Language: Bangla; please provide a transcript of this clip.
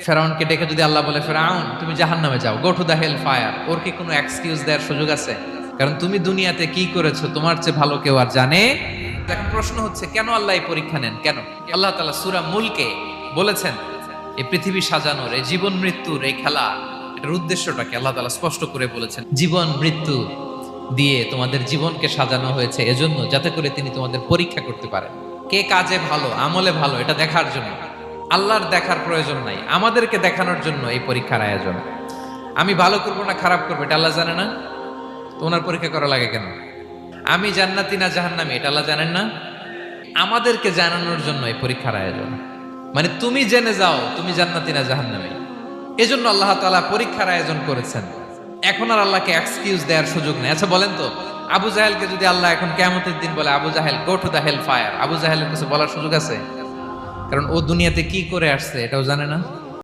ফেরাউনকে ডেকে যদি আল্লাহ বলে, ফেরাউন তুমি জাহান্নামে যাও, go to the hell fire, ওর কি কোনো এক্সকিউজ দেওয়ার সুযোগ আছে? কারণ তুমি দুনিয়াতে কি করেছো তোমার চেয়ে ভালো কেউ আর জানে। এখন প্রশ্ন হচ্ছে, কেন আল্লাহ এই পরীক্ষা নেন? কেন আল্লাহ তাআলা সূরা মুলকে বলেছেন এই পৃথিবী সাজানোর, এই জীবন মৃত্যুর এই খেলা, এটার উদ্দেশ্যটাকে আল্লাহ তাআলা স্পষ্ট করে বলেছেন। জীবন মৃত্যু দিয়ে তোমাদের জীবনকে সাজানো হয়েছে এজন্য, যাতে করে তিনি তোমাদের পরীক্ষা করতে পারেন কে কাজে ভালো, আমলে ভালো, এটা দেখার জন্য। আল্লাহর দেখার প্রয়োজন নাই, আমাদেরকে দেখানোর জন্য এই পরীক্ষার আয়োজন। আমি ভালো করবো না খারাপ করবো এটা আল্লাহ জানে না? তো ওনার পরীক্ষা করা লাগে কেন? আমি জান্নাতি না জাহান্নামী এটা আল্লাহ জানেন না? আমাদেরকে জানানোর জন্য এই পরীক্ষার আয়োজন। মানে তুমি জেনে যাও তুমি জান্নাতি না জাহান্নামী, এজন্য আল্লাহ তাআলা পরীক্ষার আয়োজন করেছেন। এখন আর আল্লাহকে এক্সকিউজ দেওয়ার সুযোগ নেই। আচ্ছা বলেন তো, আবু জাহেলকে যদি আল্লাহ এখন কিয়ামতের দিন বলে, Abu Jahl go to the hell fire, Abu জাহেলের কিছু বলার সুযোগ আছে? কারণ ও দুনিয়াতে কি করে আসছে এটাও জানে না।